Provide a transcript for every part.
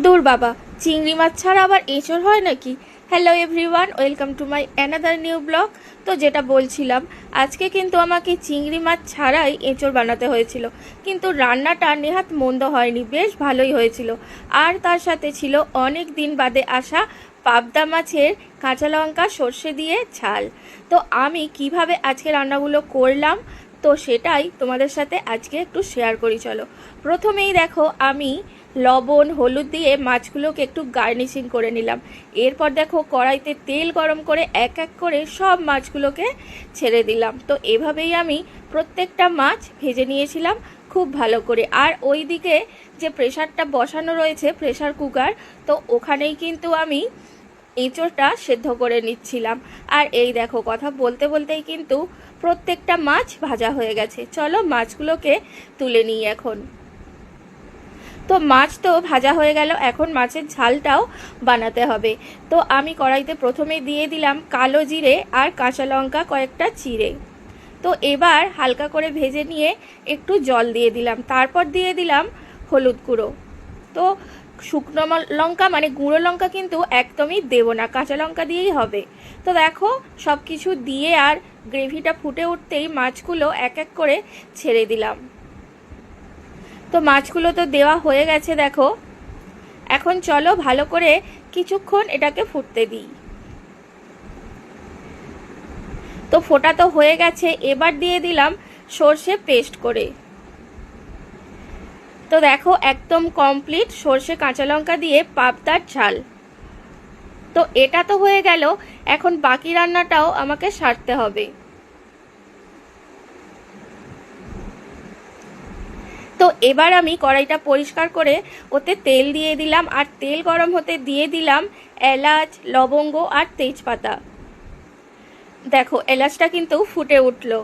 দূর বাবা, চিংড়ি মাছ ছাড়া আবার এঁচোড় হয় নাকি? Hello everyone, welcome to my another new blog. তো যেটা বলছিলাম, আজকে কিন্তু আমাকে চিংড়ি মাছ ছাড়াই এঁচোড় বানাতে হয়েছিল, কিন্তু রান্নাটা নেহাত মন্দ হয়নি, বেশ ভালোই হয়েছিল। আর তার সাথে ছিল অনেক দিন বাদে আসা পাবদা মাছের কাঁচা লঙ্কা সর্ষে দিয়ে ঝাল। তো আমি কিভাবে আজকে রান্নাগুলো করলাম, তো সেটাই তোমাদের সাথে আজকে একটু শেয়ার করি। চলো, প্রথমেই দেখো আমি লবণ হলুদ দিয়ে মাছগুলোকে একটু গার্নিশিং করে নিলাম। এরপর দেখো কড়াইতে তেল গরম করে এক এক করে সব মাছগুলোকে ছেড়ে দিলাম। তো এভাবেই আমি প্রত্যেকটা মাছ ভেজে নিয়েছিলাম খুব ভালো করে। আর ওই দিকে যে প্রেসারটা বসানো রয়েছে, প্রেসার কুকার, তো ওখানেই কিন্তু আমি এঁচোড়টা সেদ্ধ করে নিচ্ছিলাম। আর এই দেখো, কথা বলতে বলতেই কিন্তু প্রত্যেকটা মাছ ভাজা হয়ে গেছে। চলো মাছগুলোকে তুলে নিই এখন। তো মাছ তো ভাজা হয়ে গেল, এখন মাছের ঝালটাও বানাতে হবে। তো আমি কড়াইতে প্রথমে দিয়ে দিলাম কালো জিরে আর কাঁচা লঙ্কা কয়েকটা চিড়ে। তো এবার হালকা করে ভেজে নিয়ে একটু জল দিয়ে দিলাম, তারপর দিয়ে দিলাম হলুদ গুঁড়ো। তো শুকনো লঙ্কা মানে গুঁড়ো লঙ্কা কিন্তু একদমই দেবো না, কাঁচা লঙ্কা দিয়েই হবে। তো দেখো সব কিছু দিয়ে আর গ্রেভিটা ফুটে উঠতেই মাছগুলো এক এক করে ছেড়ে দিলাম। তো মাছগুলো তো দেওয়া হয়ে গেছে দেখো। এখন চলো ভালো করে কিছুক্ষণ এটাকে ফুটতে দিই। তো ফোটা তো হয়ে গেছে, এবার দিয়ে দিলাম সর্ষে পেস্ট করে। তো দেখো একদম কমপ্লিট সর্ষে কাঁচা লঙ্কা দিয়ে পাবদার ঝাল। তো এটা তো হয়ে গেল, এখন বাকি রান্নাটাও আমাকে সারতে হবে। তো এবার আমি কড়াইটা পরিষ্কার করে ওতে তেল দিয়ে দিলাম, আর তেল গরম হতে দিয়ে দিলাম এলাচ, লবঙ্গ আর তেজপাতা। দেখো এলাচটা কিন্তু ফুটে উঠলো।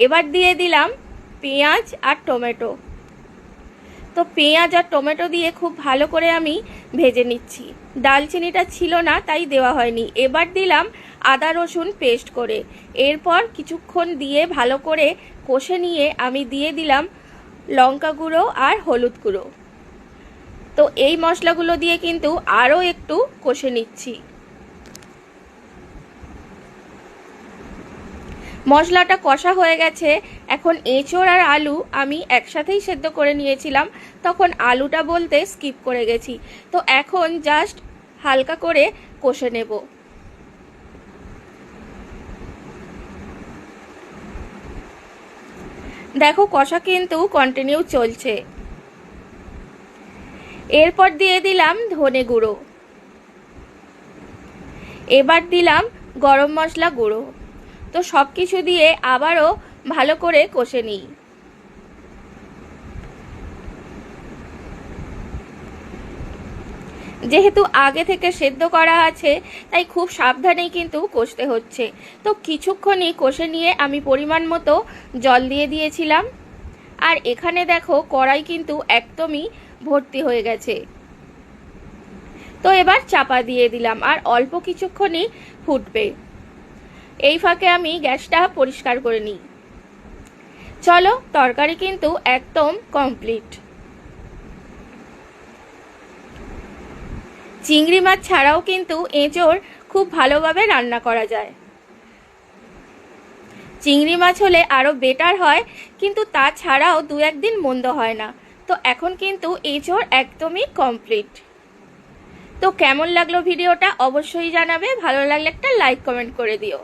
এবার দিয়ে দিলাম পেঁয়াজ আর টমেটো। তো পেঁয়াজ আর টমেটো দিয়ে খুব ভালো করে আমি ভেজে নিচ্ছি। ডালচিনিটা ছিল না তাই দেওয়া হয়নি। এবার দিলাম আদা রসুন পেস্ট করে। এরপর কিছুক্ষণ দিয়ে ভালো করে কষে নিয়ে আমি দিয়ে দিলাম লঙ্কা গুঁড়ো আর হলুদ গুঁড়ো। তো এই মশলাগুলো দিয়ে কিন্তু আরও একটু কষে নিচ্ছি। মশলাটা কষা হয়ে গেছে। এখন এঁচোড় আর আলু আমি একসাথেই সেদ্ধ করে নিয়েছিলাম, তখন আলুটা বলতে স্কিপ করে গেছি। তো এখন জাস্ট হালকা করে কষে নেব। দেখো কষা কিন্তু কন্টিনিউ চলছে। এরপর দিয়ে দিলাম ধনে গুঁড়ো। এবার দিলাম গরম মশলা গুঁড়ো। তো সব কিছু দিয়ে আবারও ভালো করে কষে নিই। যেহেতু আগে থেকে সেদ্ধ করা আছে তাই খুব সাবধানেই কিন্তু কষতে হচ্ছে। তো কিছুক্ষণই কষে নিয়ে আমি পরিমাণ মতো জল দিয়ে দিয়েছিলাম। আর এখানে দেখো কড়াই কিন্তু একদমই ভর্তি হয়ে গেছে। তো এবার চাপা দিয়ে দিলাম আর অল্প কিছুক্ষণই ফুটবে। এই ফাঁকে আমি গ্যাসটা পরিষ্কার করে নিই। চলো, তরকারি কিন্তু একদম কমপ্লিট। চিংড়ি মাছ ছাড়াও কিন্তু এঁচোড় খুব ভালোভাবে রান্না করা যায়। চিংড়ি মাছ হলে আরও বেটার হয়, কিন্তু তাছাড়াও দু একদিন মন্দ হয় না। তো এখন কিন্তু এঁচোড় একদমই কমপ্লিট। তো কেমন লাগলো ভিডিওটা অবশ্যই জানাবে, ভালো লাগলে একটা লাইক কমেন্ট করে দিও।